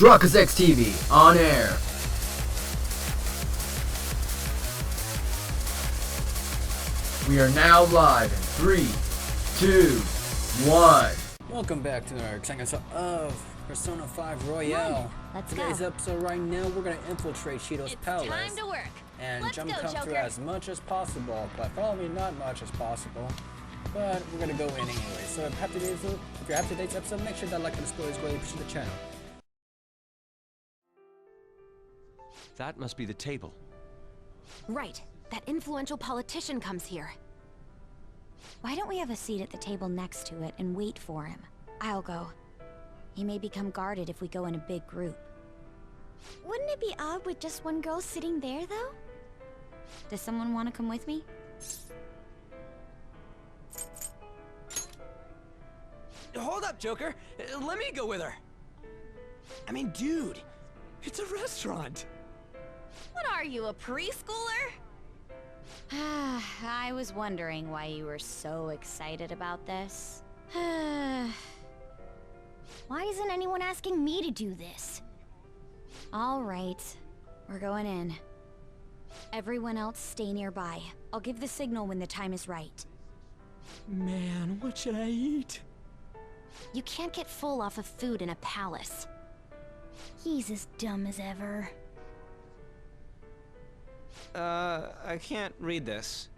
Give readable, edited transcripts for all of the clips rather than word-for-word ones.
Truckers X TV on air. We are now live in 3, 2, 1. Welcome back to our second episode of Persona 5 Royale. Today's episode right now, we're going to infiltrate Shido's palace. Time to work. And Let's jump go, come through Joker. as much as possible, but probably not much as possible. But we're going to go in anyway. So if you're happy today's episode, make sure that like and subscribe is greatly appreciate the channel. That must be the table. Right. That influential politician comes here. Why don't we have a seat at the table next to it and wait for him? I'll go. He may become guarded if we go in a big group. Wouldn't it be odd with just one girl sitting there, though? Does someone want to come with me? Hold up, Joker. Let me go with her. I mean, dude, it's a restaurant. What are you, a preschooler? I was wondering why you were so excited about this. Why isn't anyone asking me to do this? All right, we're going in. Everyone else stay nearby. I'll give the signal when the time is right. Man, what should I eat? You can't get full off of food in a palace. He's as dumb as ever. I can't read this.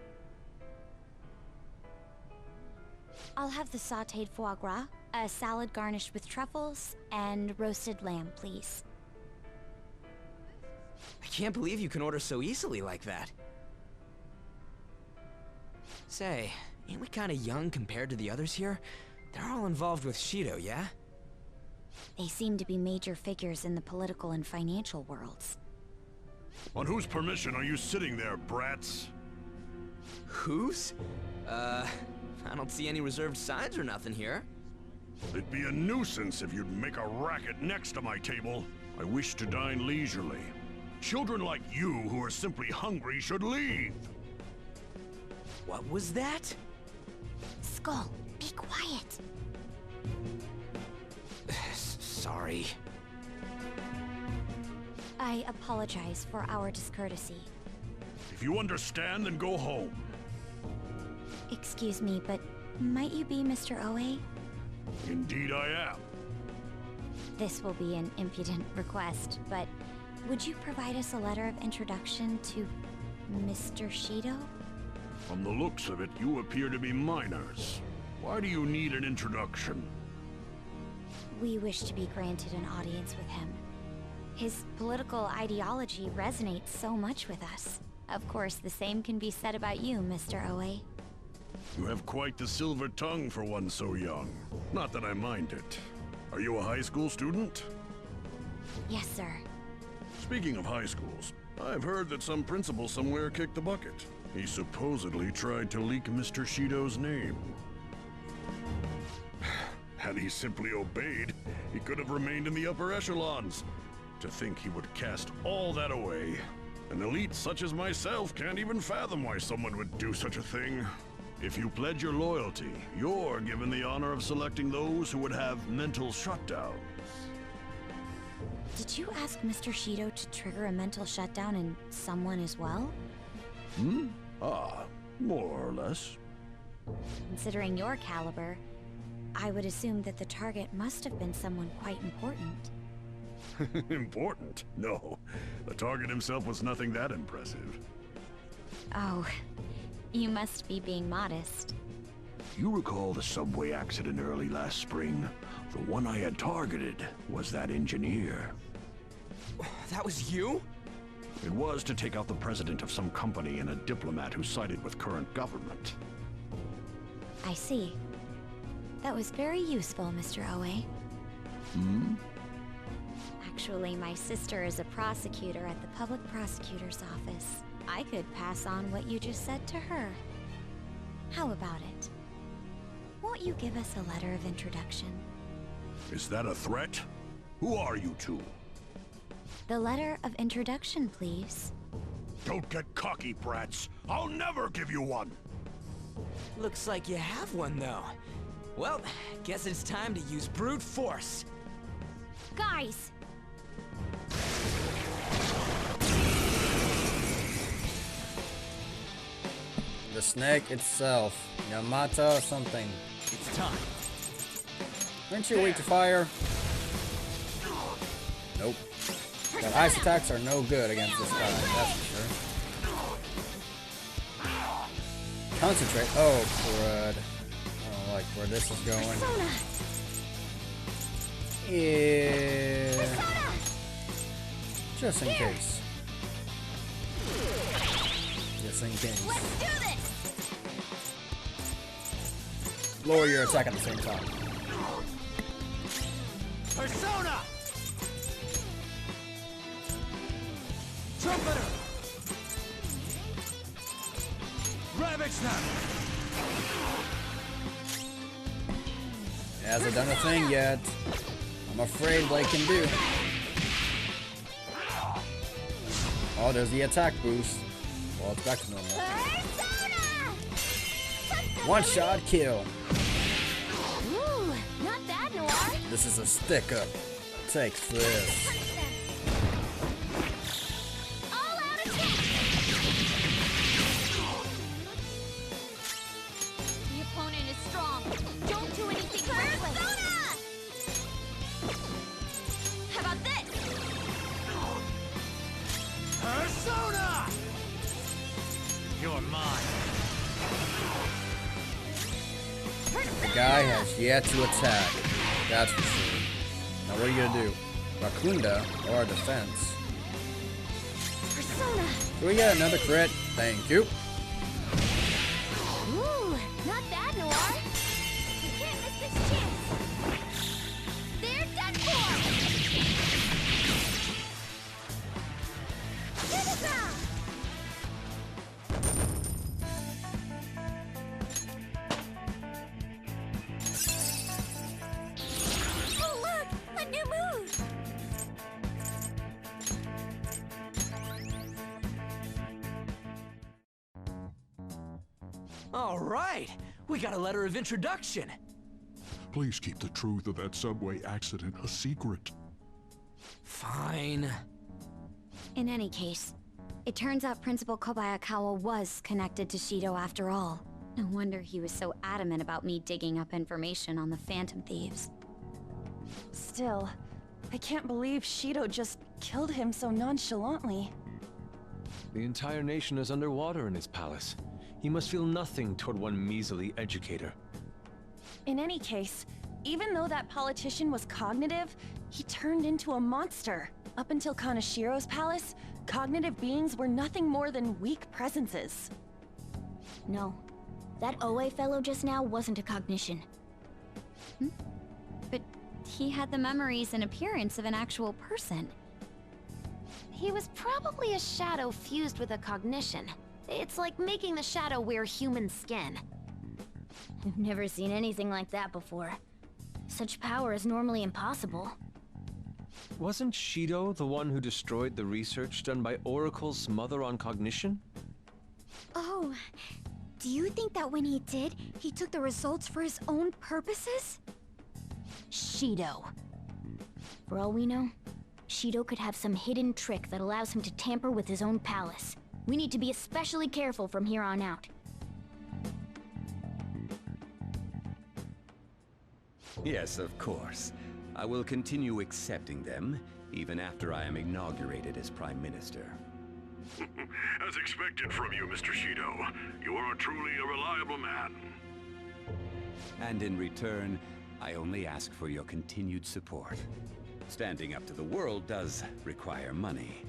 I'll have the sautéed foie gras, a salad garnished with truffles, and roasted lamb, please. I can't believe you can order so easily like that. Say, ain't we kinda young compared to the others here? They're all involved with Shido, yeah? They seem to be major figures in the political and financial worlds. On whose permission are you sitting there, brats? Whose? I don't see any reserved signs or nothing here. It'd be a nuisance if you'd make a racket next to my table. I wish to dine leisurely. Children like you who are simply hungry should leave. What was that? Skull, be quiet. Sorry. I apologize for our discourtesy. If you understand, then go home. Excuse me, but might you be Mr. Oe? Indeed I am. This will be an impudent request, but would you provide us a letter of introduction to Mr. Shido? From the looks of it, you appear to be minors. Why do you need an introduction? We wish to be granted an audience with him. His political ideology resonates so much with us. Of course, the same can be said about you, Mr. Oe. You have quite the silver tongue for one so young. Not that I mind it. Are you a high school student? Yes, sir. Speaking of high schools, I've heard that some principal somewhere kicked the bucket. He supposedly tried to leak Mr. Shido's name. Had he simply obeyed, he could have remained in the upper echelons. To think he would cast all that away. An elite such as myself can't even fathom why someone would do such a thing. If you pledge your loyalty, you're given the honor of selecting those who would have mental shutdowns. Did you ask Mr. Shido to trigger a mental shutdown in someone as well? More or less. Considering your caliber, I would assume that the target must have been someone quite important. Important? No. The target himself was nothing that impressive. Oh, you must be being modest. You recall the subway accident early last spring? The one I had targeted was that engineer. That was you? It was to take out the president of some company and a diplomat who sided with current government. I see. That was very useful, Mr. Oe. Actually, my sister is a prosecutor at the public prosecutor's office. I could pass on what you just said to her. How about it? Won't you give us a letter of introduction? Is that a threat? Who are you two? The letter of introduction, please. Don't get cocky, brats. I'll never give you one. Looks like you have one, though. Well, guess it's time to use brute force. Guys, snake itself. Yamata something. It's time. Aren't you weak to fire? Nope. But ice attacks are no good against this guy, that's for sure. Concentrate. Oh, crud. I don't like where this is going. Yeah. Just in case. Just in case. Let's do this! Lower your attack at the same time. Persona! Trumpeter! Ravage Snap! It hasn't done a thing yet. I'm afraid what it can do. Oh, there's the attack boost. Well, it's back to normal. One shot kill. Ooh, not bad, Noir. This is a stick up. Take this. All out attack. The opponent is strong. Don't do anything reckless. How about this? Persona! You're mine. The guy has yet to attack. That's for sure. Now what are you gonna do? Rakunda or defense? Persona. Do we get another crit? Thank you. Ooh, not bad, Noir. You can't miss this chance. They're done for. To the ground. Oh, look, a new move. All right, we got a letter of introduction. Please keep the truth of that subway accident a secret. Fine. In any case, it turns out Principal Kobayakawa was connected to Shido after all. No wonder he was so adamant about me digging up information on the Phantom Thieves. Still, I can't believe Shido just killed him so nonchalantly. The entire nation is underwater in his palace. He must feel nothing toward one measly educator. In any case, even though that politician was cognitive, he turned into a monster. Up until Kanashiro's palace, cognitive beings were nothing more than weak presences. No, that Oe fellow just now wasn't a cognition. But he had the memories and appearance of an actual person. He was probably a shadow fused with a cognition. It's like making the shadow wear human skin. I've never seen anything like that before. Such power is normally impossible. Wasn't Shido the one who destroyed the research done by Oracle's mother on cognition? Oh, do you think that when he did, he took the results for his own purposes? Shido. For all we know, Shido could have some hidden trick that allows him to tamper with his own palace. We need to be especially careful from here on out. Yes, of course. I will continue accepting them, even after I am inaugurated as Prime Minister. As expected from you, Mr. Shido. You are truly a reliable man. And in return, I only ask for your continued support. Standing up to the world does require money.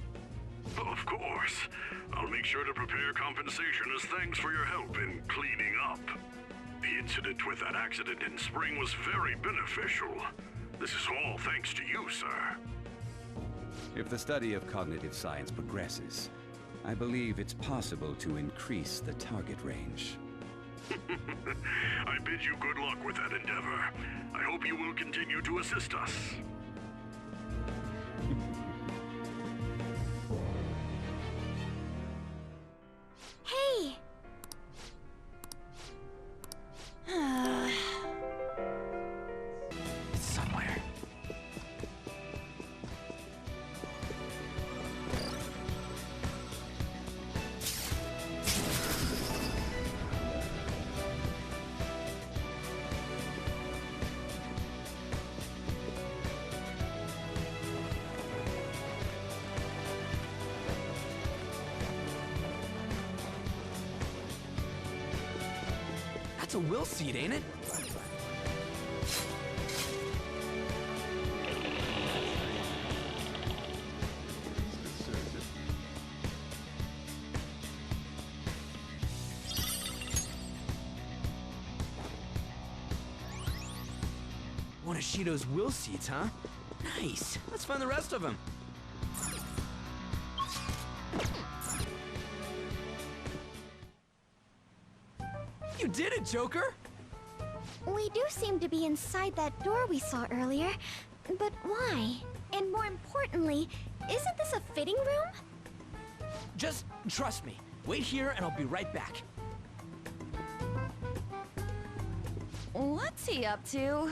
Of course. I'll make sure to prepare compensation as thanks for your help in cleaning up. The incident with that accident in spring was very beneficial. This is all thanks to you, sir. If the study of cognitive science progresses, I believe it's possible to increase the target range. I bid you good luck with that endeavor. I hope you will continue to assist us. Hey! It's somewhere. That's a will seed, ain't it? One of Shido's will seeds, huh? Nice. Let's find the rest of them. You did it, Joker! We do seem to be inside that door we saw earlier, but why? And more importantly, isn't this a fitting room? Just trust me. Wait here and I'll be right back. What's he up to?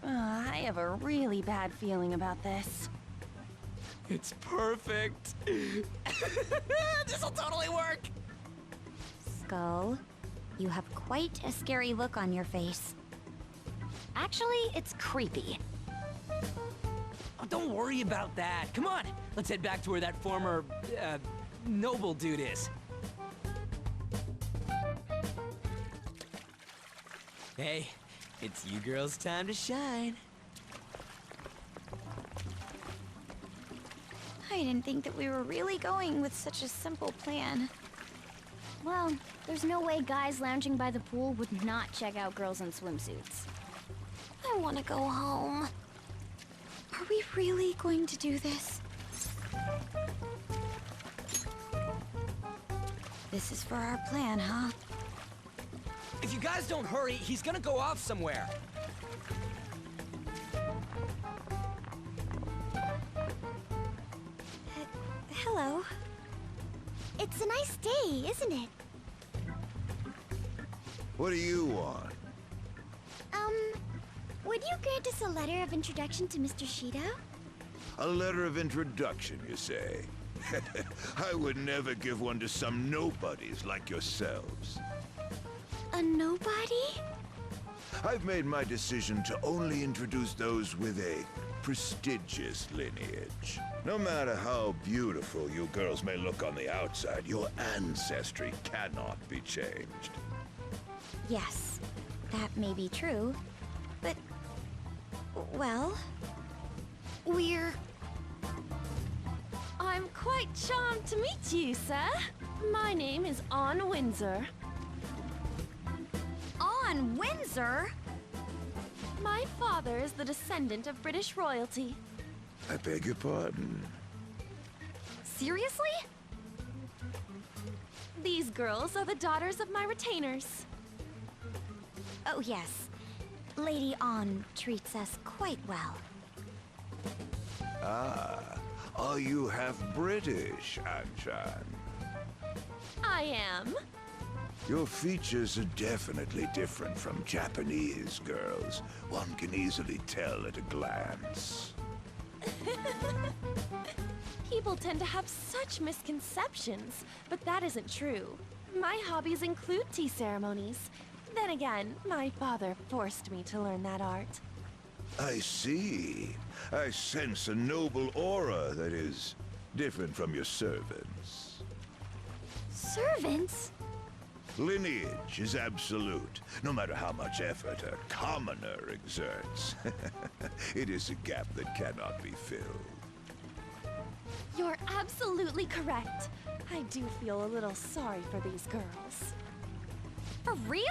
I have a really bad feeling about this. It's perfect. This'll totally work. Skull, you have quite a scary look on your face. Actually, it's creepy. Oh, don't worry about that. Come on, let's head back to where that former, noble dude is. Hey, it's you girls' time to shine. I didn't think that we were really going with such a simple plan. Well, there's no way guys lounging by the pool would not check out girls in swimsuits. I want to go home. Are we really going to do this? This is for our plan, huh? If you guys don't hurry, he's gonna go off somewhere. Hello. It's a nice day, isn't it? What do you want? Would you grant us a letter of introduction to Mr. Shido? A letter of introduction, you say? I would never give one to some nobodies like yourselves. A nobody? I've made my decision to only introduce those with a prestigious lineage. No matter how beautiful you girls may look on the outside, your ancestry cannot be changed. Yes, that may be true, but... well... I'm quite charmed to meet you, sir. My name is Anne Windsor. On Windsor? My father is the descendant of British royalty. I beg your pardon. Seriously? These girls are the daughters of my retainers. Oh yes, Lady Anne treats us quite well. Ah, are you half British, Anshan? I am. Your features are definitely different from Japanese girls. One can easily tell at a glance. People tend to have such misconceptions, but that isn't true. My hobbies include tea ceremonies. Then again, my father forced me to learn that art. I see. I sense a noble aura that is different from your servants. Servants? Lineage is absolute, no matter how much effort a commoner exerts. It is a gap that cannot be filled. You're absolutely correct. I do feel a little sorry for these girls. For real?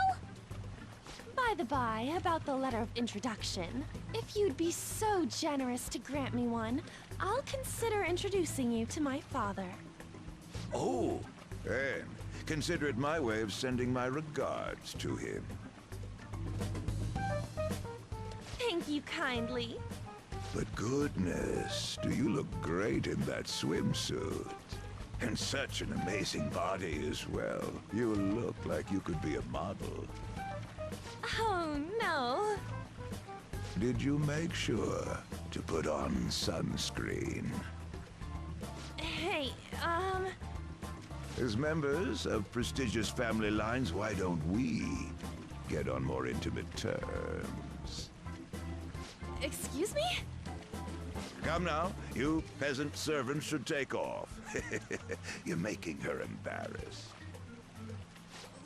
By the by, about the letter of introduction, if you'd be so generous to grant me one, I'll consider introducing you to my father. Oh, then consider it my way of sending my regards to him. Thank you kindly. But goodness, do you look great in that swimsuit. And such an amazing body as well. You look like you could be a model. Oh, no. Did you make sure to put on sunscreen? Hey, As members of prestigious family lines, why don't we get on more intimate terms? Excuse me? Come now, you peasant servants should take off. You're making her embarrassed.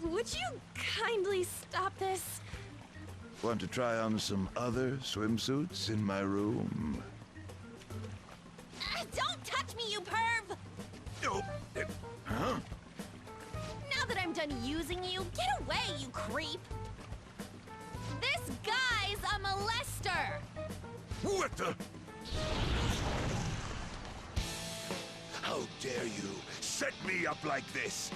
Would you kindly stop this? Want to try on some other swimsuits in my room? Don't touch me, you perv! Oh, huh? Now that I'm done using you, get away, you creep! This guy's a molester! What the? How dare you set me up like this?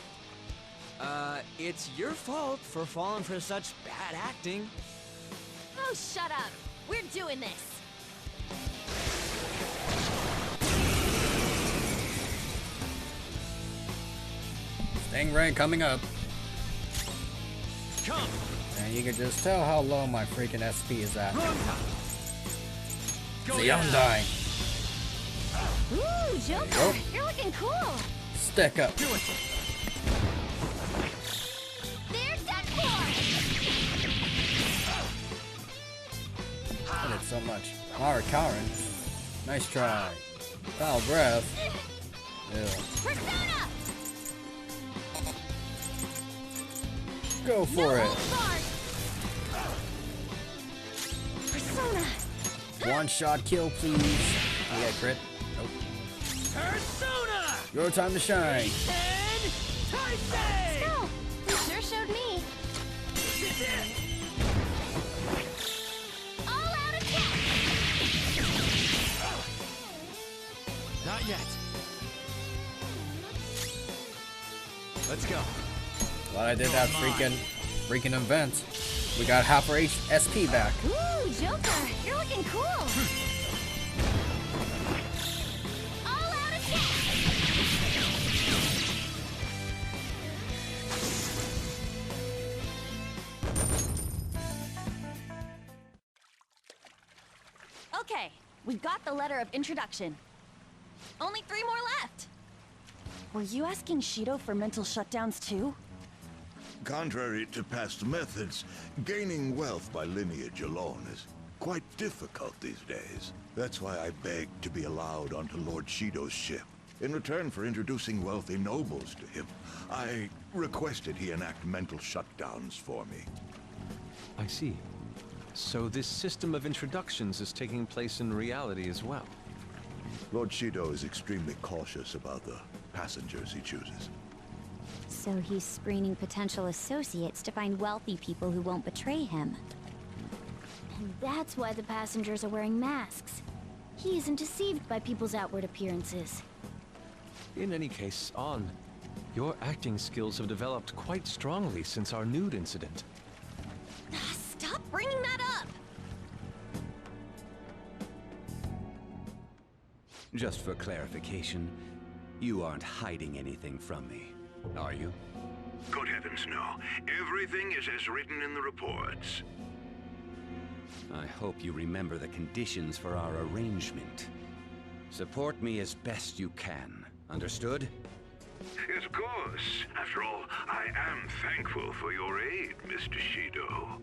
It's your fault for falling for such bad acting. Oh, shut up! We're doing this! Stingray coming up. Come! And you can just tell how low my freaking SP is at. Go The Undying. Ooh, Joker! Go. You're looking cool! Stick up. Do it! There's that core! I did so much. Mara Karen. Nice try. Foul breath. Ew. Persona! Go for it. Persona! One shot kill, please. Yeah, crit. Nope. Persona! Your time to shine. And Tyson! Go! You sure showed me. All out attack! Not yet. Let's go. Glad I did that freaking event. We got half our SP back. Ooh, Joker! You're looking cool! All out attack! Okay, we got the letter of introduction. Only 3 more left. Were you asking Shido for mental shutdowns too? Contrary to past methods, gaining wealth by lineage alone is quite difficult these days. That's why I begged to be allowed onto Lord Shido's ship. In return for introducing wealthy nobles to him, I requested he enact mental shutdowns for me. I see. So this system of introductions is taking place in reality as well. Lord Shido is extremely cautious about the passengers he chooses. So he's screening potential associates to find wealthy people who won't betray him. And that's why the passengers are wearing masks. He isn't deceived by people's outward appearances. In any case, On, your acting skills have developed quite strongly since our nude incident. Stop bringing that up! Just for clarification, you aren't hiding anything from me, are you? Good heavens, no. Everything is as written in the reports. I hope you remember the conditions for our arrangement. Support me as best you can. Understood? Yes, of course. After all, I am thankful for your aid, Mr. Shido.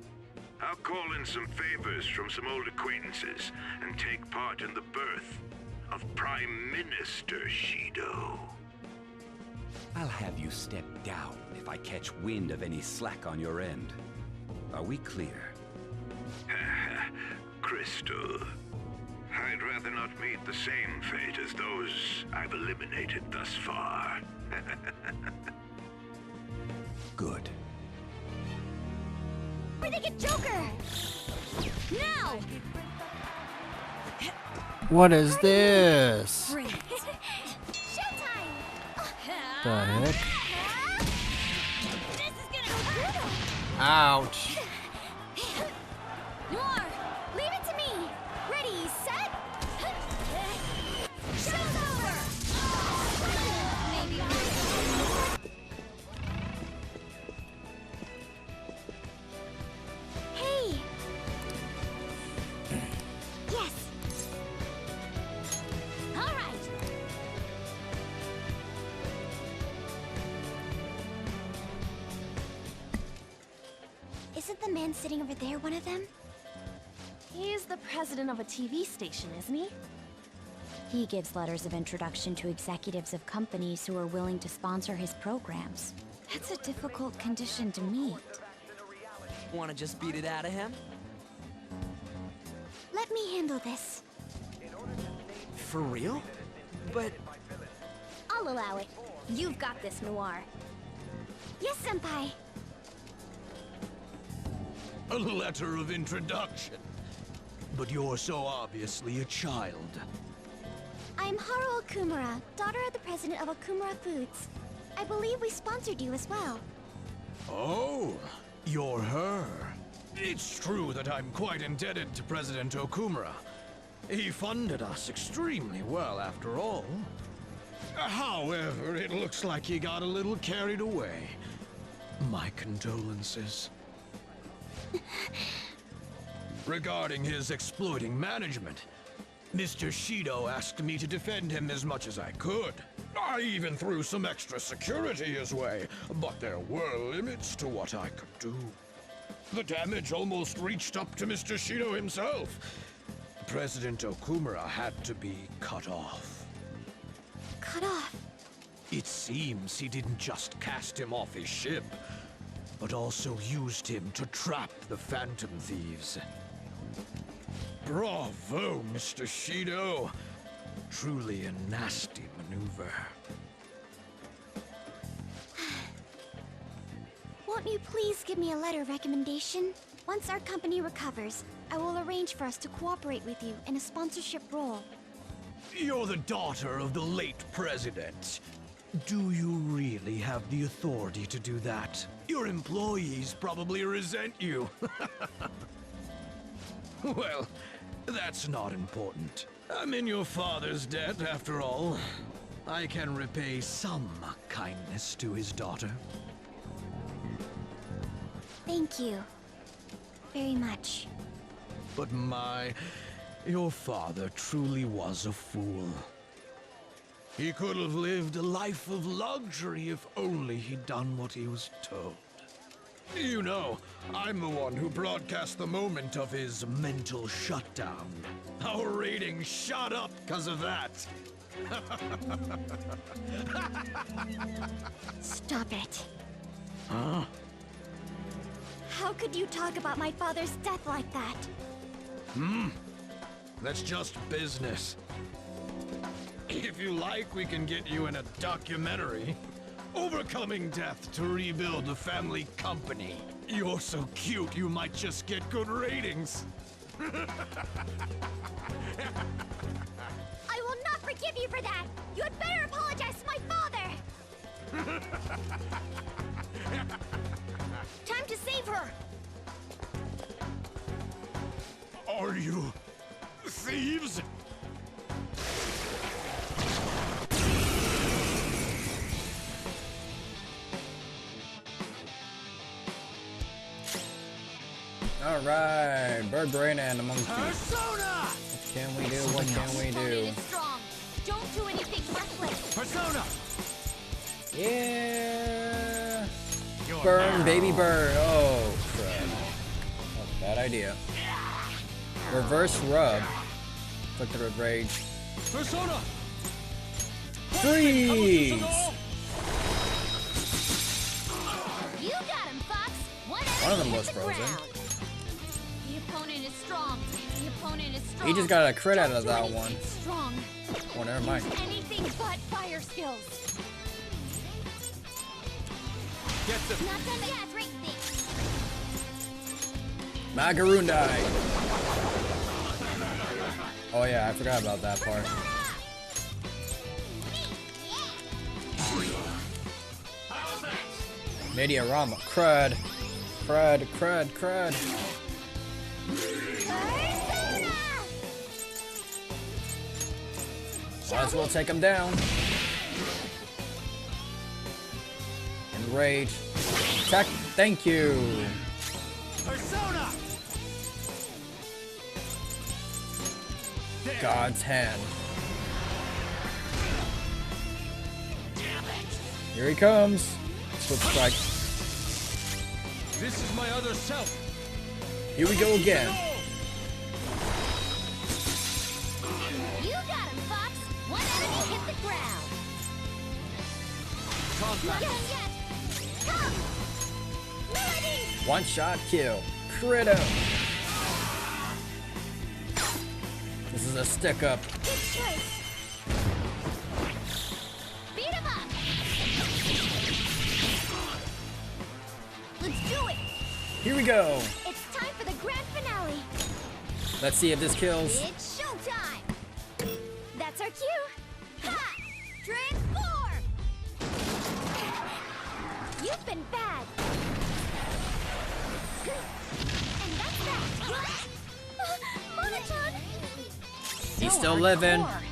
I'll call in some favors from some old acquaintances and take part in the birth of Prime Minister Shido. I'll have you step down if I catch wind of any slack on your end. Are we clear? Crystal, I'd rather not meet the same fate as those I've eliminated thus far. Good. Where'd they get Joker? Now! What is this? Showtime! The heck? This is gonna hurt! Ouch. More! Leave it to me! Ready, set? Show's over! Maybe Hey! Yes! Alright! Isn't the man sitting over there one of them? He's the president of a TV station, isn't he? He gives letters of introduction to executives of companies who are willing to sponsor his programs. That's a difficult condition to meet. Want to just beat it out of him? Let me handle this. For real? But I'll allow it. You've got this, Noir. Yes, Senpai. A letter of introduction. But you're so obviously a child. I'm Haru Okumura, daughter of the president of Okumura Foods. I believe we sponsored you as well. Oh, you're her. It's true that I'm quite indebted to President Okumura. He funded us extremely well, after all. However, it looks like he got a little carried away. My condolences. Regarding his exploiting management, Mr. Shido asked me to defend him as much as I could. I even threw some extra security his way, but there were limits to what I could do. The damage almost reached up to Mr. Shido himself. President Okumura had to be cut off. Cut off? It seems he didn't just cast him off his ship, but also used him to trap the Phantom Thieves. Bravo, Mr. Shido. Truly a nasty maneuver. Won't you please give me a letter of recommendation? Once our company recovers, I will arrange for us to cooperate with you in a sponsorship role. You're the daughter of the late president. Do you really have the authority to do that? Your employees probably resent you. Well, that's not important. I'm in your father's debt, after all. I can repay some kindness to his daughter. Thank you. Very much. But your father truly was a fool. He could have lived a life of luxury if only he'd done what he was told. You know, I'm the one who broadcast the moment of his mental shutdown. Our ratings shot up because of that. Stop it. Huh? How could you talk about my father's death like that? That's just business. If you like, we can get you in a documentary. Overcoming death to rebuild the family company. You're so cute, you might just get good ratings. I will not forgive you for that! You had better apologize to my father! Time to save her! Are you thieves? Alright, Bird Brain and the monkey. Persona! What can we do? What can we do? Strong. Don't do anything reckless. Persona! Yeah! Burn, baby burn. Oh, crap. That was a bad idea. Reverse rub. Click the red rage. Persona! Freeze! You got him, Fox. One of them was frozen. The opponent is strong. The opponent is strong. He just got a crit out of that Don't do one. anything strong. Oh, never mind. Anything but fire skills. Get the Not done yet. Great thing. Magarundai. Oh yeah, I forgot about that part. Mediarama. Crud. Crud, crud, crud. Might as well take him down. Enrage. Attack. Thank you. Persona! God's hand. Here he comes. Switch strike. This is my other self. Here we go again. You got him, Fox. One enemy hit the ground. Not done yet. One shot kill. Crit him. This is a stick up. Good choice. Beat him up. Let's do it. Here we go. It's time for the grand finale. Let's see if this kills. It's showtime. That's our cue. Ha! Transform. You've been bad. And that's that. Monotone. He's still living. Hardcore.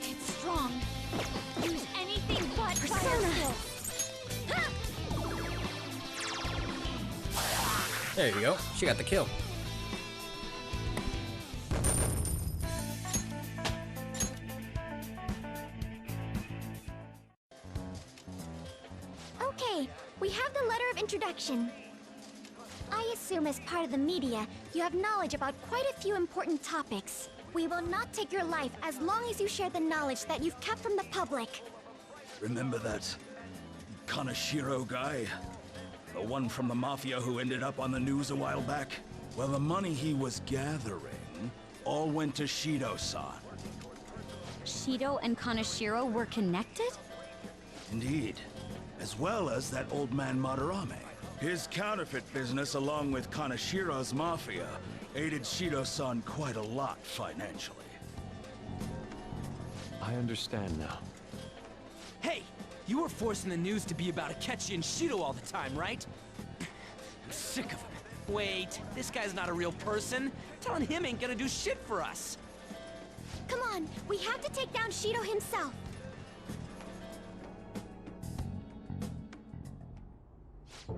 It's strong. Use anything but Persona. There you go. She got the kill. Okay, we have the letter of introduction. I assume as part of the media, you have knowledge about quite a few important topics. We will not take your life as long as you share the knowledge that you've kept from the public. Remember that Kaneshiro guy? The one from the Mafia who ended up on the news a while back? Well, the money he was gathering all went to Shido-san. Shido and Kaneshiro were connected? Indeed. As well as that old man Madarame. His counterfeit business, along with Kaneshiro's Mafia, aided Shido-san quite a lot financially. I understand now. Hey, you were forcing the news to be about Akechi and Shido all the time, right? I'm sick of him. Wait, this guy's not a real person. Telling him ain't gonna do shit for us. Come on, we have to take down Shido himself.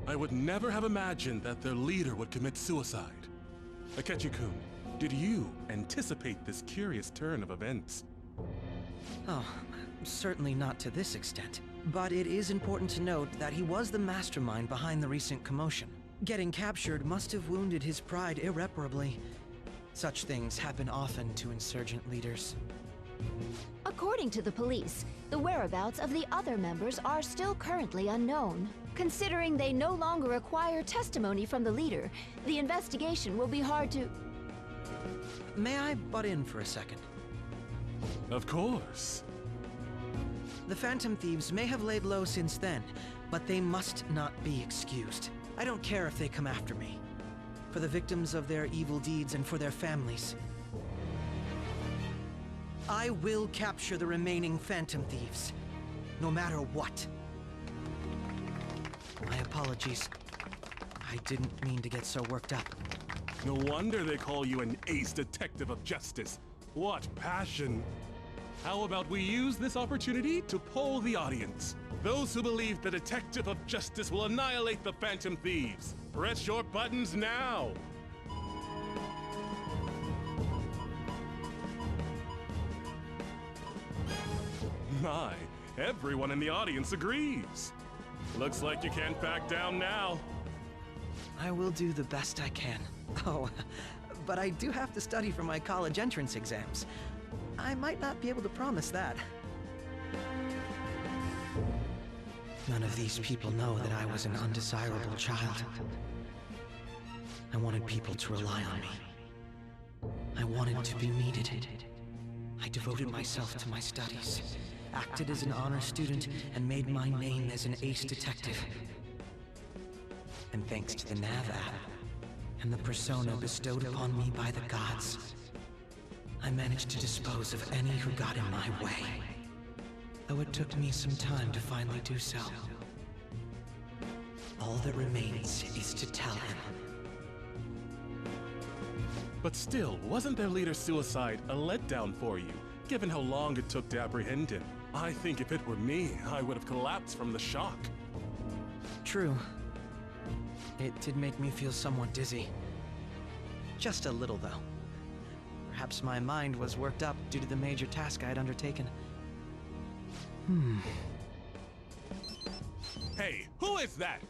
I would never have imagined that their leader would commit suicide. Akechi-kun, did you anticipate this curious turn of events? Oh, certainly not to this extent. But it is important to note that he was the mastermind behind the recent commotion. Getting captured must have wounded his pride irreparably. Such things happen often to insurgent leaders. According to the police, the whereabouts of the other members are still currently unknown. Considering they no longer require testimony from the leader, the investigation will be hard to... May I butt in for a second? Of course. The Phantom Thieves may have laid low since then, but they must not be excused. I don't care if they come after me. For the victims of their evil deeds and for their families. I will capture the remaining Phantom Thieves, no matter what. My apologies. I didn't mean to get so worked up. No wonder they call you an ace detective of justice. What passion! How about we use this opportunity to poll the audience? Those who believe the detective of justice will annihilate the Phantom Thieves. Press your buttons now! My, everyone in the audience agrees. Looks like you can't back down now. I will do the best I can. Oh, but I do have to study for my college entrance exams. I might not be able to promise that. None of these people know that I was an undesirable child. I wanted people to rely on me. I wanted to be needed. I devoted myself to my studies, acted as an honor student, and made my name as an ace detective. And thanks to the Nav app, and the persona bestowed upon me by the gods, I managed to dispose of any who got in my way. Though it took me some time to finally do so. All that remains is to tell him. But still, wasn't their leader's suicide a letdown for you, given how long it took to apprehend him? I think if it were me, I would have collapsed from the shock. True. It did make me feel somewhat dizzy. Just a little, though. Perhaps my mind was worked up due to the major task I had undertaken. Hey, who is that?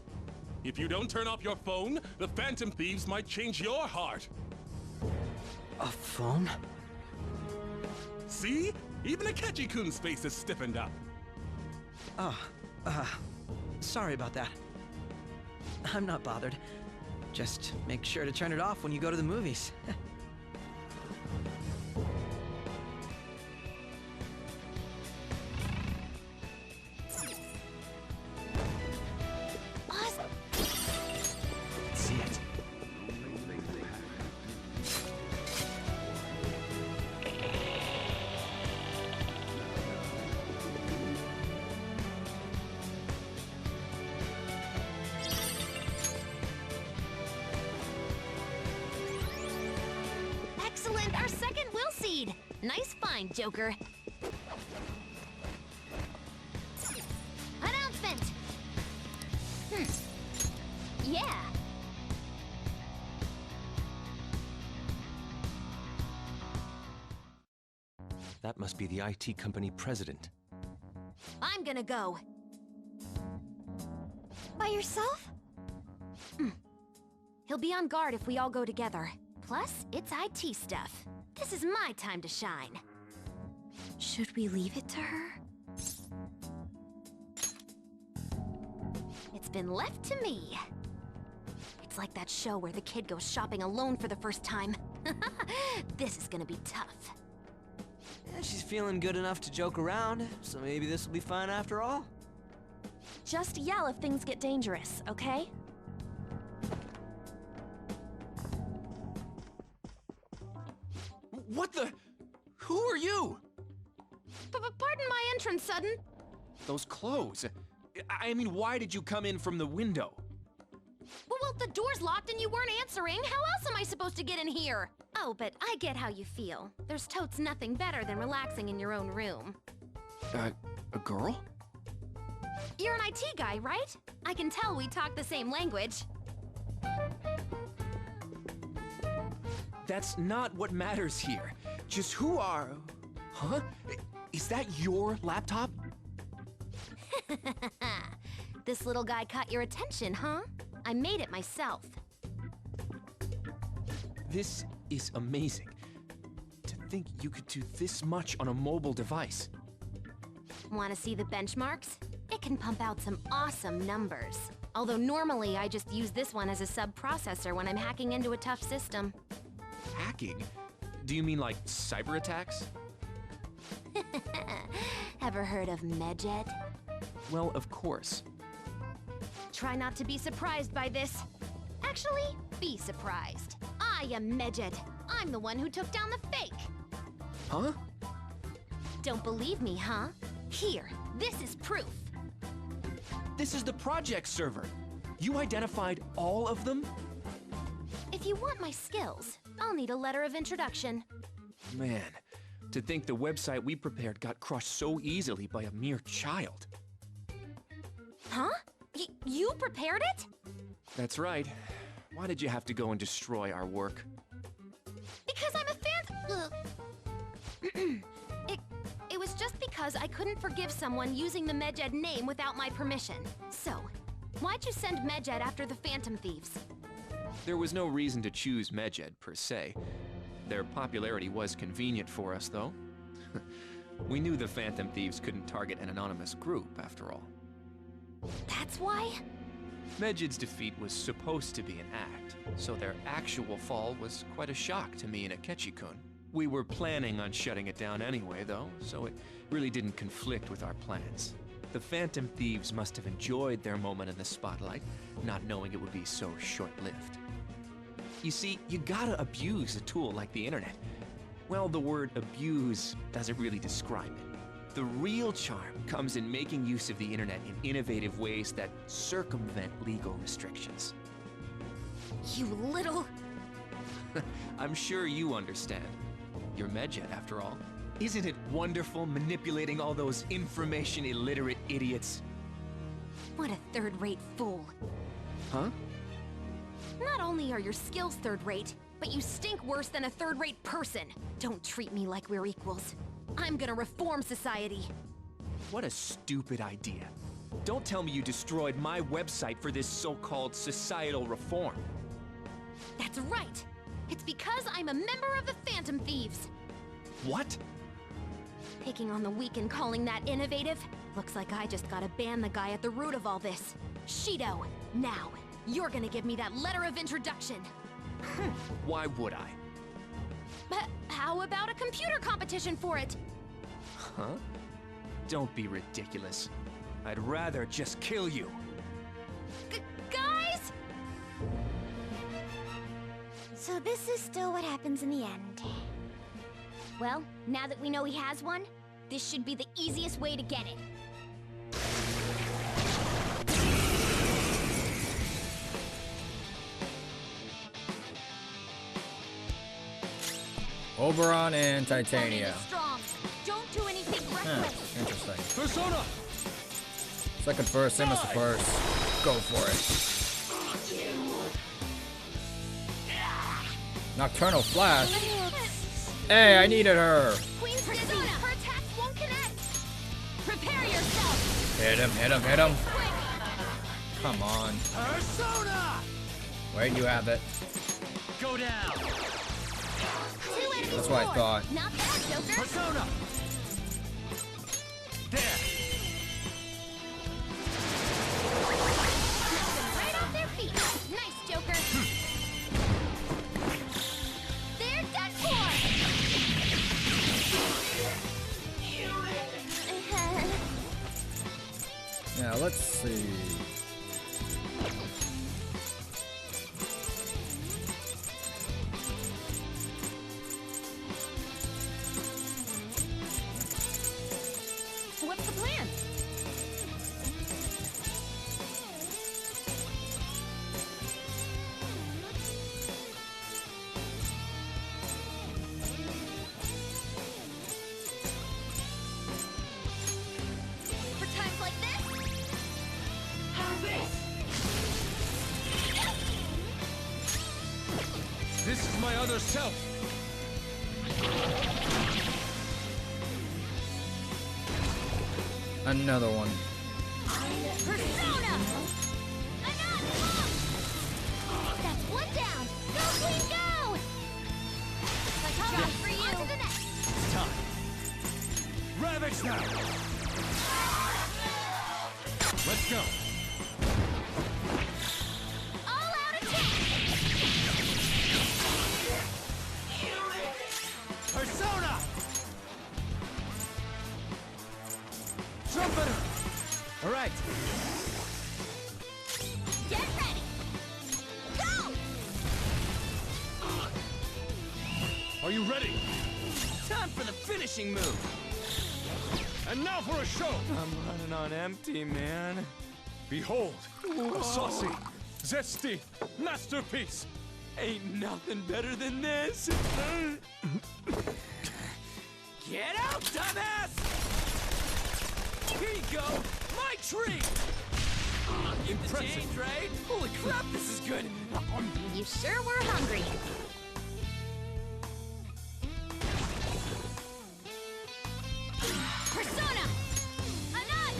If you don't turn off your phone, the Phantom Thieves might change your heart. A phone? See? Even Akechi-kun's face is stiffened up. Oh, sorry about that. I'm not bothered. Just make sure to turn it off when you go to the movies. See it. Excellent, our second will seed. Nice find, Joker. Announcement! Yeah. That must be the IT company president. I'm gonna go. By yourself? He'll be on guard if we all go together. Plus, it's IT stuff. This is my time to shine. Should we leave it to her? It's been left to me. It's like that show where the kid goes shopping alone for the first time. This is gonna be tough. Yeah, she's feeling good enough to joke around, so maybe this will be fun after all. Just yell if things get dangerous, okay? What the? Who are you? Pardon my entrance, Sudden. Those clothes. I mean, why did you come in from the window? Well, the door's locked and you weren't answering. How else am I supposed to get in here? Oh, but I get how you feel. There's totes nothing better than relaxing in your own room. A girl? You're an IT guy, right? I can tell we talk the same language. That's not what matters here. Just who are... Huh? Is that your laptop? This little guy caught your attention, huh? I made it myself. This is amazing. To think you could do this much on a mobile device. Want to see the benchmarks? It can pump out some awesome numbers. Although normally I just use this one as a sub-processor when I'm hacking into a tough system. Hacking? Do you mean like cyber attacks? Ever heard of Medjed? Well, of course. Try not to be surprised by this. Actually, be surprised. I am Medjed. I'm the one who took down the fake. Huh? Don't believe me, huh? Here, this is proof. This is the project server. You identified all of them? If you want my skills, I'll need a letter of introduction. Man, to think the website we prepared got crushed so easily by a mere child. Huh? You prepared it? That's right. Why did you have to go and destroy our work? Because I'm a fan. It was just because I couldn't forgive someone using the Medjed name without my permission. So, why'd you send Medjed after the Phantom Thieves? There was no reason to choose Medjed, per se. Their popularity was convenient for us, though. We knew the Phantom Thieves couldn't target an anonymous group, after all. That's why? Medjed's defeat was supposed to be an act, so their actual fall was quite a shock to me and Akechi-kun. We were planning on shutting it down anyway, though, so it really didn't conflict with our plans. The Phantom Thieves must have enjoyed their moment in the spotlight, not knowing it would be so short-lived. You see, you gotta abuse a tool like the internet. Well, the word abuse doesn't really describe it. The real charm comes in making use of the internet in innovative ways that circumvent legal restrictions. You little... I'm sure you understand. You're Medjed, after all. Isn't it wonderful manipulating all those information-illiterate idiots? What a third-rate fool. Huh? Not only are your skills third-rate, but you stink worse than a third-rate person. Don't treat me like we're equals. I'm gonna reform society. What a stupid idea. Don't tell me you destroyed my website for this so-called societal reform. That's right. It's because I'm a member of the Phantom Thieves. What? Picking on the weak and calling that innovative? Looks like I just gotta ban the guy at the root of all this. Shido, now. You're gonna give me that letter of introduction. Why would I? But how about a computer competition for it? Huh? Don't be ridiculous. I'd rather just kill you. Guys? So this is still what happens in the end. Well, now that we know he has one, this should be the easiest way to get it. Oberon and Titania. Strong. Don't do anything reckless. Interesting. Persona! Second first, same as the first. Go for it. Nocturnal Flash? Hey, I needed her! Queen's Persona! Her attacks won't connect! Prepare yourself! Hit him, hit him, hit him! Come on. Persona! Wait, you have it. Go down! That's what I thought. Not bad, Joker! Persona! There! Right off their feet! Nice, Joker! They're done for! Yeah, let's see. What's the plan? For times like this? Have this! This is my other self. Another one. Persona! That's one down! Go, Queen, go! Psychology for you! On to the next! It's time. Ravage now! Let's go. All out attack! Persona! Trumpeter! All right. Get ready! Go! Are you ready? Time for the finishing move. And now for a show. I'm running on empty, man. Behold, a saucy, zesty masterpiece. Ain't nothing better than this. Get out, dumbass! Here you go, my treat! Impressive. Change, right? Holy crap, this is good! You sure were hungry. Persona! Anand!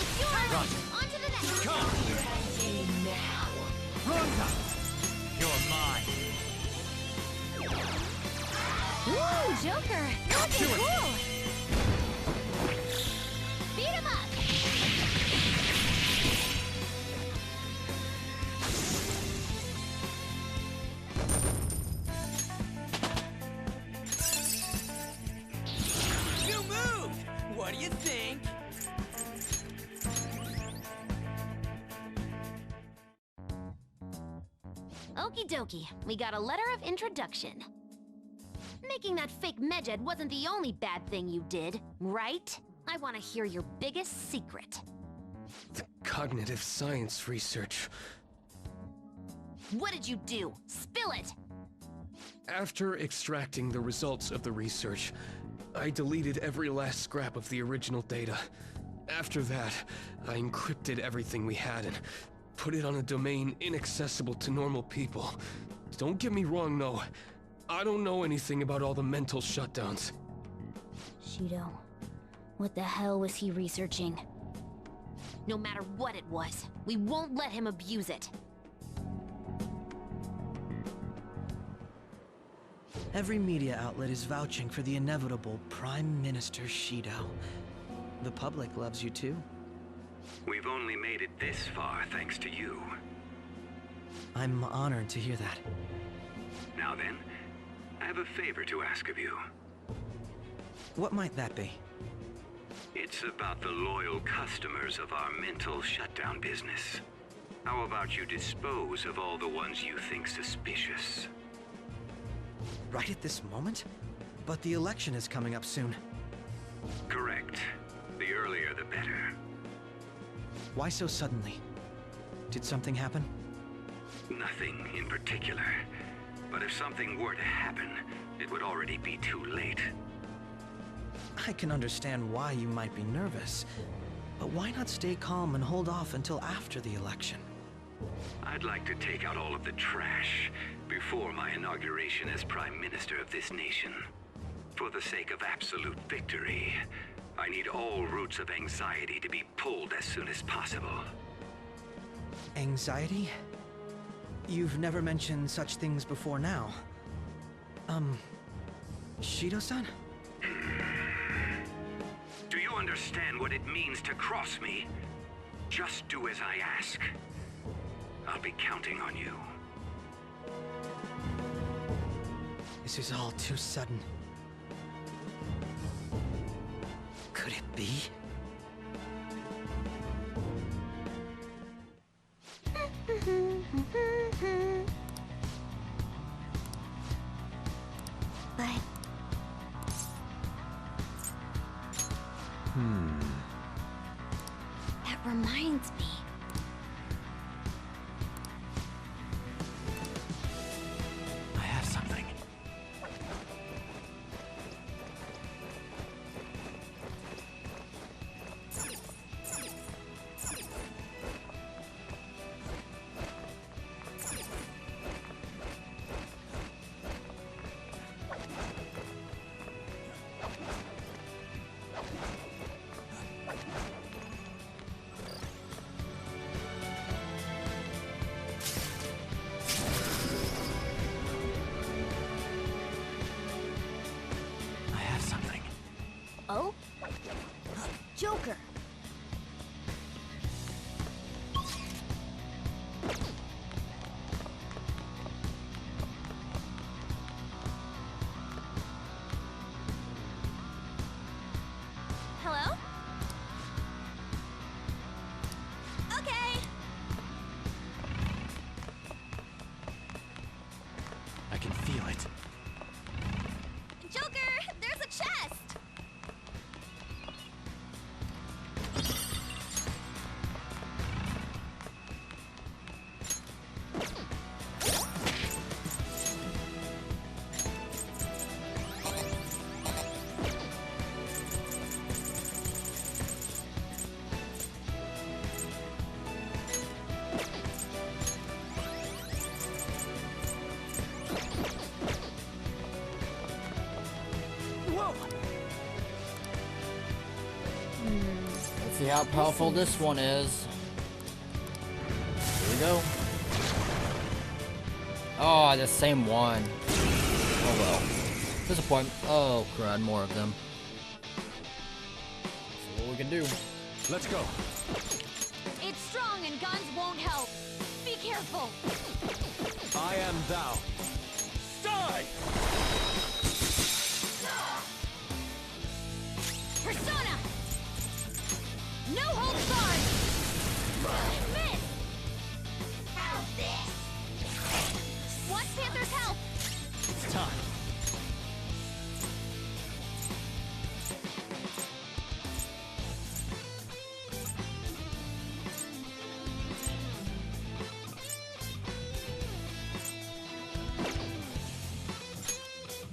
It's yours! Roger. On to the next! Come! Ready now! Ronda! You're mine! Woo, Joker! You're looking cool! Beat him up! You moved! What do you think? Okie dokie, we got a letter of introduction. Making that fake Medjed wasn't the only bad thing you did, right? I want to hear your biggest secret. The cognitive science research. What did you do? Spill it! After extracting the results of the research, I deleted every last scrap of the original data. After that, I encrypted everything we had and put it on a domain inaccessible to normal people. Don't get me wrong, no. I don't know anything about all the mental shutdowns. Shido, what the hell was he researching? No matter what it was, we won't let him abuse it. Every media outlet is vouching for the inevitable Prime Minister Shido. The public loves you too. We've only made it this far thanks to you. I'm honored to hear that. Now then, I have a favor to ask of you. What might that be? It's about the loyal customers of our mental shutdown business. How about you dispose of all the ones you think suspicious? Right at this moment? But the election is coming up soon. Correct. The earlier the better. Why so suddenly? Did something happen? Nothing in particular. But if something were to happen, it would already be too late. I can understand why you might be nervous, but why not stay calm and hold off until after the election? I'd like to take out all of the trash before my inauguration as Prime Minister of this nation. For the sake of absolute victory, I need all roots of anxiety to be pulled as soon as possible. Anxiety? You've never mentioned such things before now. Shido-san? Do you understand what it means to cross me? Just do as I ask. I'll be counting on you. This is all too sudden. Could it be? But... That reminds me. I have something. Oh? Joker! Hello? Okay. I can feel it. Joker, there's a chest. Let's see how powerful this one is. Here we go. Oh, the same one. Oh well. Disappointment. Oh crud, more of them. See what we can do. Let's go. It's strong and guns won't help. Be careful. I am thou. Die! Persona! No holds barred! Miss! How's this? Want Panther's help? It's time.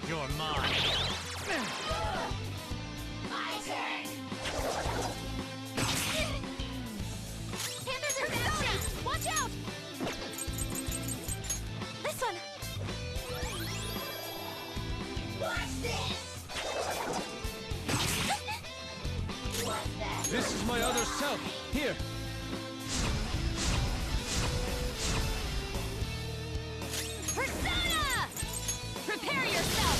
You're mine. My turn! Panthers are bad. Watch out! This one. Watch this! What's that? This is my other self. Here. Persona! Prepare yourself!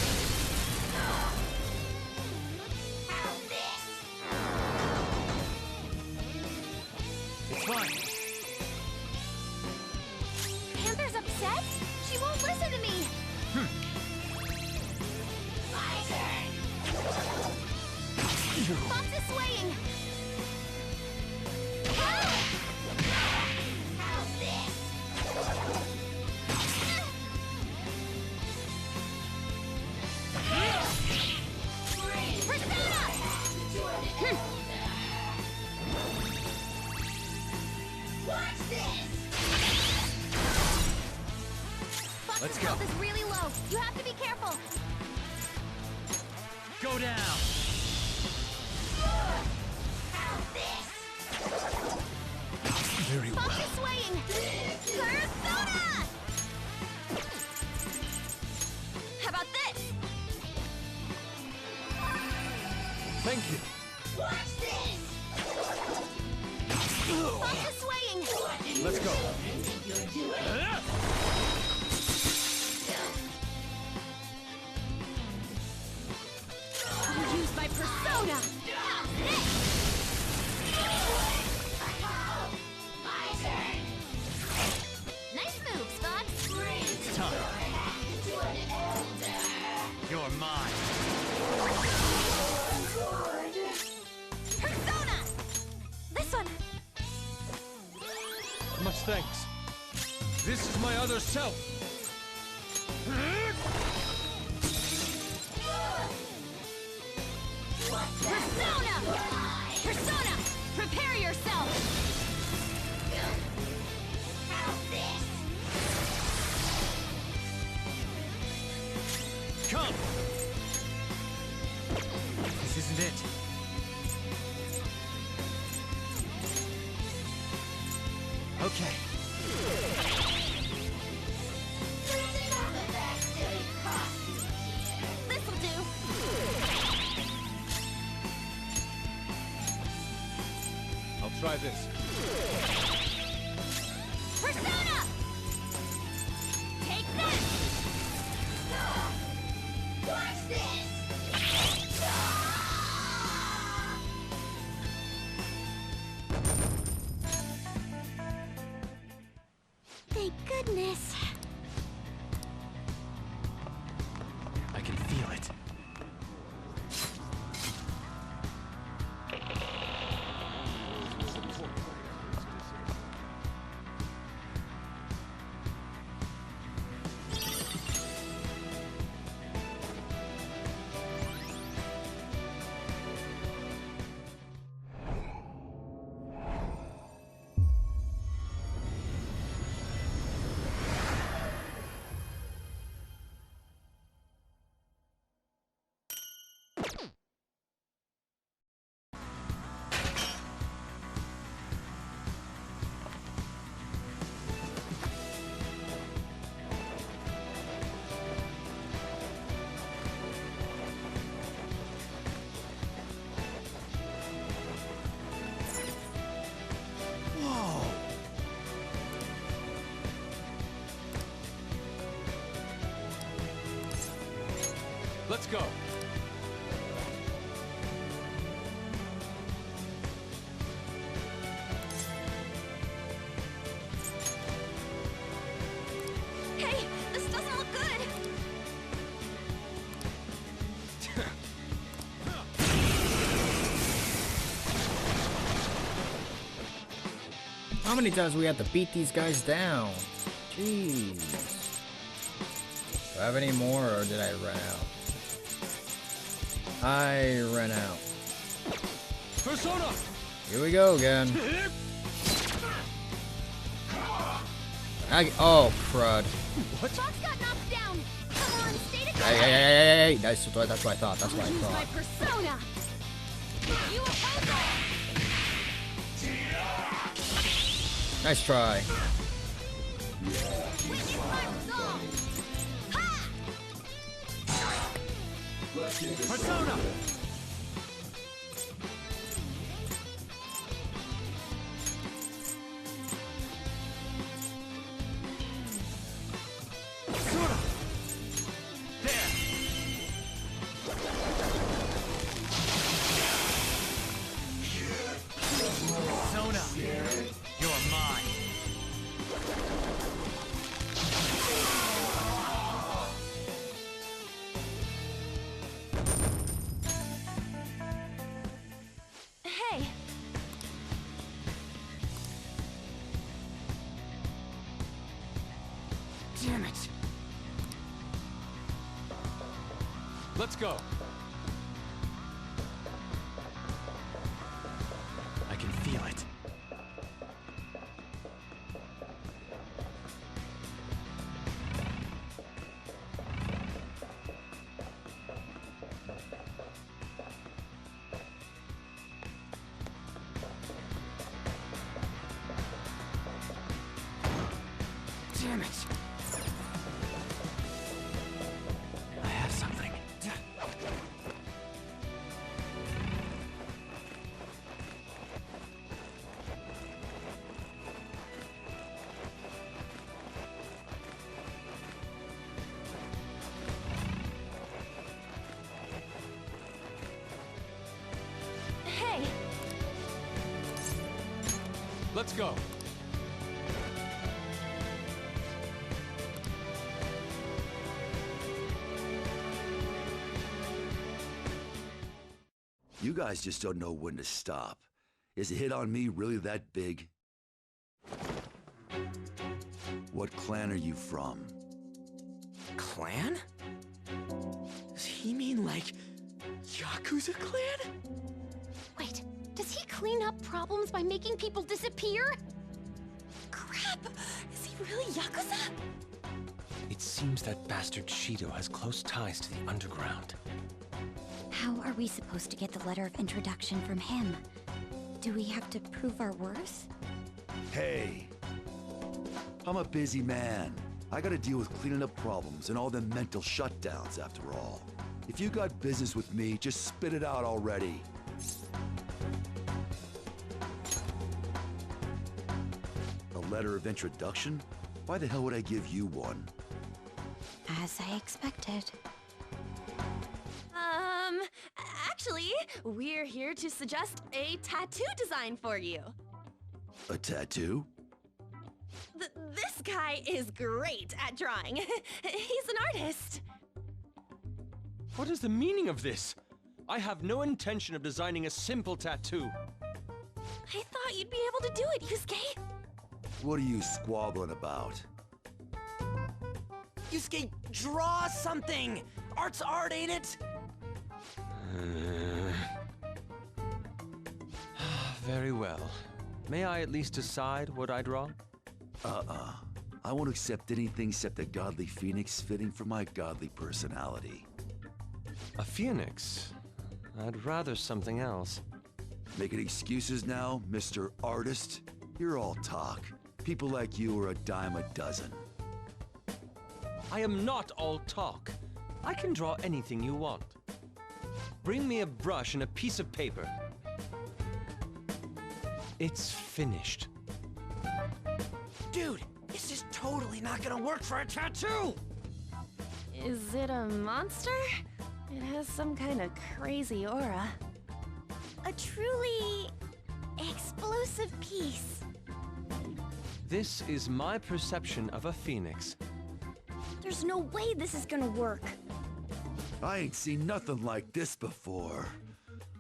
How's this? Fox is swaying! How's this? Persona! Watch this! Fox's Let's go. health is really low. You have to be careful. Go down! How's this? Very Fox well. is swaying! Persona! How about this? Thank you. Watch this! Fox is swaying! Let's go. You used my persona! My turn! Nice move, Fox! Time. You're mine. Persona! This one! Much thanks. This is my other self. Persona! Persona! Prepare yourself! How's this? Come! This isn't it. Okay. This'll do! I'll try this. Persona! Take this! Watch this! Thank goodness. I can feel it. Let's go. Hey, this doesn't look good! How many times we have to beat these guys down? Jeez. Do I have any more, or did I run out? I ran out. Persona! Here we go again. Oh, crud. What? Fox got knocked down! Come on, stay together! Hey. That's what I thought. That's what I Use my thought. persona! You oppose it! Nice try. Witness my resolve! Ha! Persona! Persona! You're mine! Let's go. I can feel it. Damn it! I have something. Hey! Let's go. You guys just don't know when to stop. Is a hit on me really that big? What clan are you from? Clan? Does he mean like Yakuza clan? Wait, does he clean up problems by making people disappear? Crap! Is he really Yakuza? It seems that bastard Shido has close ties to the underground. How are we supposed to get the letter of introduction from him? Do we have to prove our worth? Hey, I'm a busy man. I gotta deal with cleaning up problems and all the mental shutdowns after all. If you got business with me, just spit it out already. A letter of introduction? Why the hell would I give you one? As I expected. Actually, we're here to suggest a tattoo design for you. A tattoo? This guy is great at drawing. He's an artist. What is the meaning of this? I have no intention of designing a simple tattoo. I thought you'd be able to do it, Yusuke. What are you squabbling about? Yusuke, draw something! Art's art, ain't it? Very well. May I at least decide what I draw? I won't accept anything except a godly phoenix fitting for my godly personality. A phoenix? I'd rather something else. Making excuses now, Mr. Artist? You're all talk. People like you are a dime a dozen. I am not all talk. I can draw anything you want. Bring me a brush and a piece of paper. It's finished. Dude, this is totally not gonna work for a tattoo! Is it a monster? It has some kind of crazy aura. A truly explosive piece. This is my perception of a phoenix. There's no way this is gonna work. I ain't seen nothing like this before.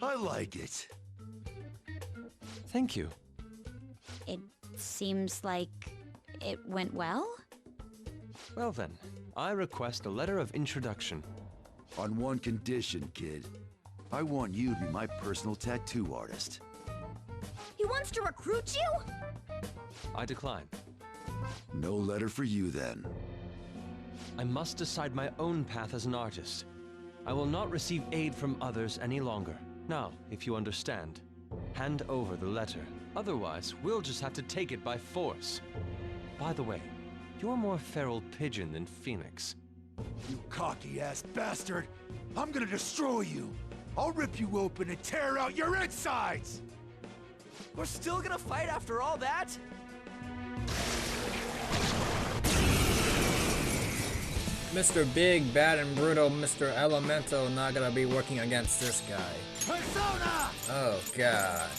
I like it. Thank you. It seems like it went well? Well then, I request a letter of introduction. On one condition, kid. I want you to be my personal tattoo artist. He wants to recruit you? I decline. No letter for you then. I must decide my own path as an artist. I will not receive aid from others any longer. Now, if you understand, hand over the letter. Otherwise, we'll just have to take it by force. By the way, you're more feral pigeon than phoenix. You cocky-ass bastard! I'm gonna destroy you! I'll rip you open and tear out your insides! We're still gonna fight after all that? Mr. Big, Bad, and Brutal, Mr. Elemental not gonna be working against this guy. Persona! Oh god.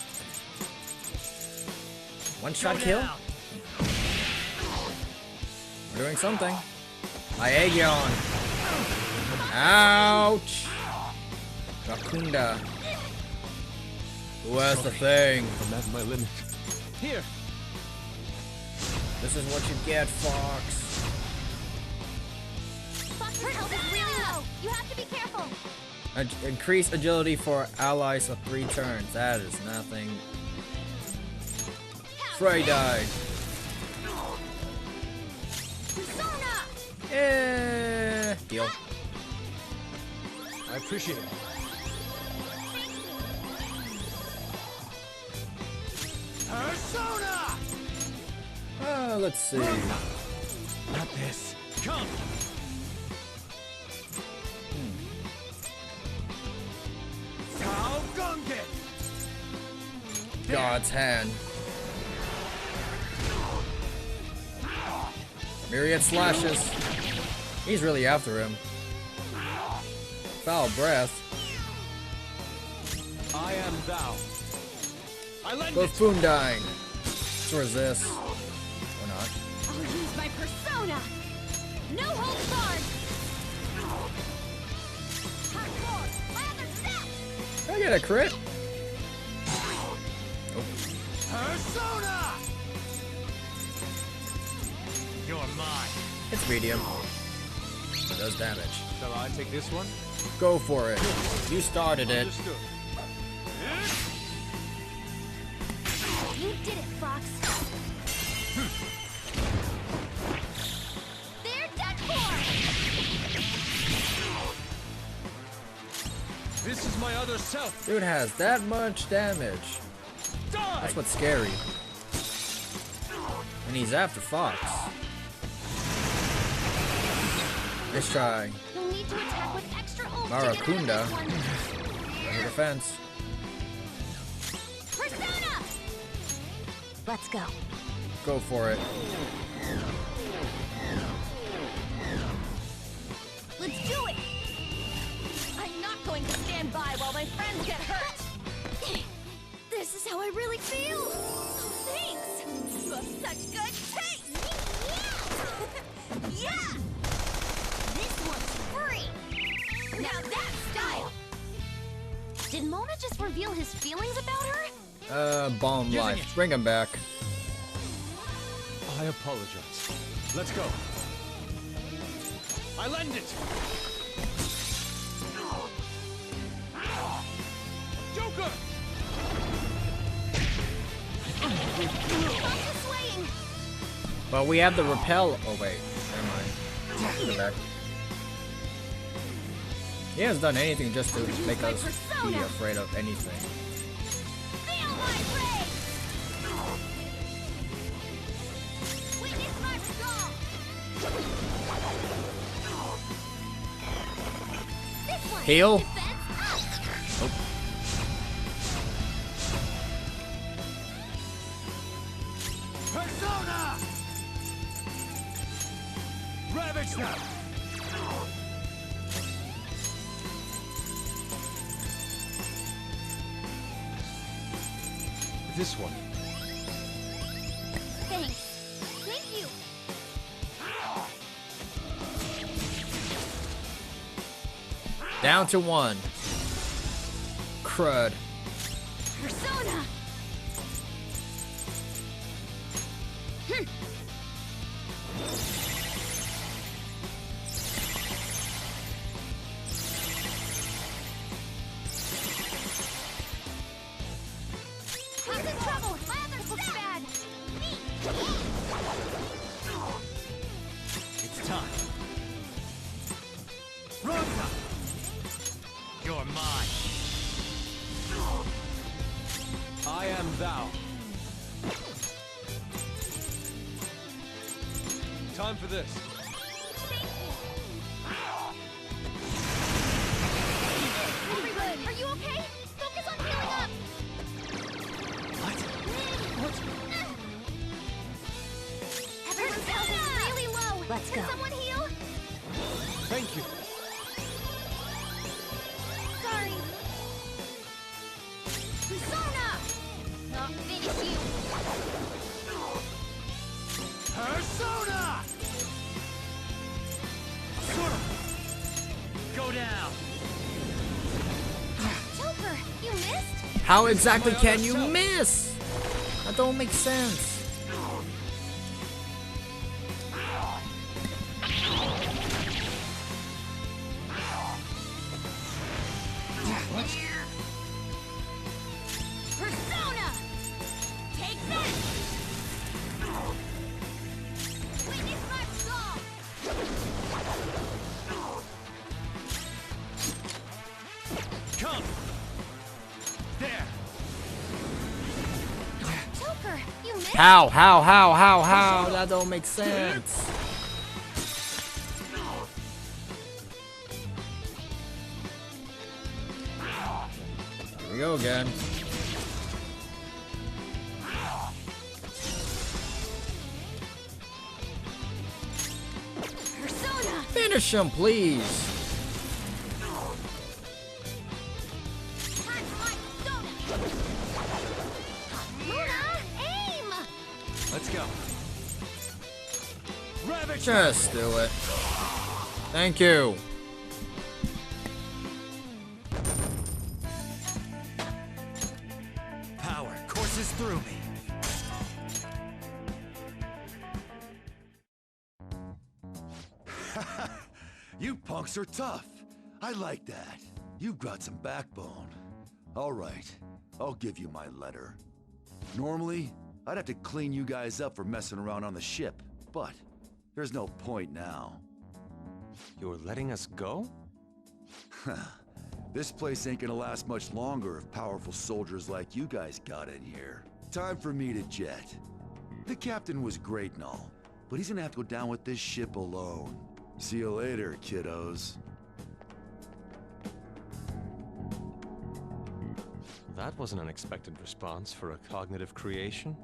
One shot kill? We're doing something. My Aegon. Ouch! Rakunda. Who has the thing? I'm at my limit. Here! This is what you get, Fox. Fox, your health is really low. You have to be careful. Increase agility for allies of 3 turns. That is nothing. Frey died. Deal. I appreciate it. Persona! Let's see. Not this. Come! God's hand. Myriad slashes. He's really after him. Foul breath. I am thou. I lend Buffoon dying. Let's resist. Or not. I'll use my persona. No holds barred. Did I get a crit? Persona! You're mine. It's medium. It does damage. Shall I take this one? Go for it. You started it. Understood. You did it, Fox. They're done for. This is my other self. Dude has that much damage. Die! That's what's scary. And he's after Fox. Nice try. You'll need to attack with extra oomph to Marakunda. get the next Under defense. one. Persona! Let's go. Go for it. Let's do it! I'm not going to stand by while my friends get hurt! This is how I really feel! Oh, thanks! You have such good taste! Yeah! This one's free! Now that's style! Did Mona just reveal his feelings about her? Bomb life. Bring him back. I apologize. Let's go. I lend it. Joker! Well, we have the repel. Oh wait, never mind. Put it back. He hasn't done anything just to make us be afraid of anything. Feel my rage! Witness my resolve! This one! Heal. Defense up! Persona! Ravage them! This one. Thanks. Thank you. Down to 1. Crud. Persona! He's in trouble! My other looks bad! It's time. Rosa! You're mine. I am thou. Time for this. Everyone, are you okay? Focus on healing up! What? Everyone's health is really low! Let's Can go. someone heal? Thank you. Sorry. Persona! I'll finish you! Persona! Go down. Joker, you missed? How exactly can you miss? That don't make sense. down! There! Joker, you missed. How? That don't make sense. Here we go again. Persona! Finish him, please. Let's go. Ravage! Just do it. Thank you. Power courses through me. You punks are tough. I like that. You've got some backbone. All right, I'll give you my letter. Normally, I'd have to clean you guys up for messing around on the ship, but there's no point now. You're letting us go? This place ain't gonna last much longer if powerful soldiers like you guys got in here. Time for me to jet. The captain was great and all, but he's gonna have to go down with this ship alone. See you later, kiddos. That was an unexpected response for a cognitive creation.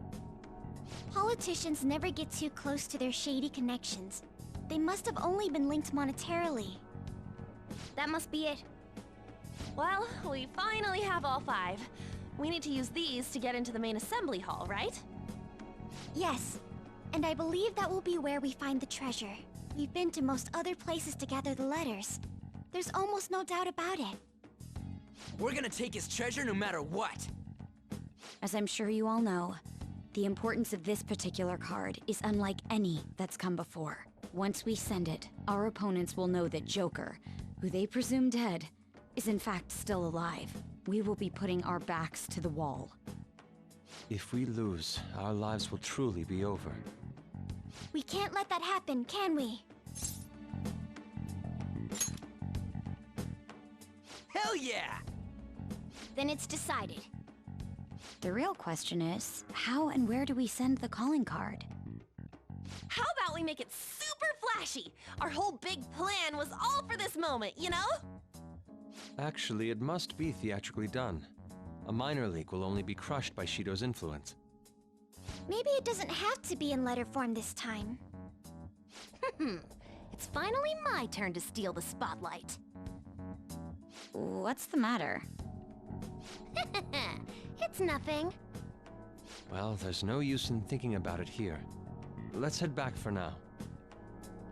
Politicians never get too close to their shady connections. They must have only been linked monetarily. That must be it. Well, we finally have all 5. We need to use these to get into the main assembly hall, right? Yes, and I believe that will be where we find the treasure. We've been to most other places to gather the letters. There's almost no doubt about it. We're gonna take his treasure no matter what. As I'm sure you all know, the importance of this particular card is unlike any that's come before. Once we send it, our opponents will know that Joker, who they presume dead, is in fact still alive. We will be putting our backs to the wall. If we lose, our lives will truly be over. We can't let that happen, can we? Hell yeah! Then it's decided. The real question is, how and where do we send the calling card? How about we make it super flashy? Our whole big plan was all for this moment, you know? Actually, it must be theatrically done. A minor leak will only be crushed by Shido's influence. Maybe it doesn't have to be in letter form this time. It's finally my turn to steal the spotlight. What's the matter? It's nothing. Well, there's no use in thinking about it here. Let's head back for now.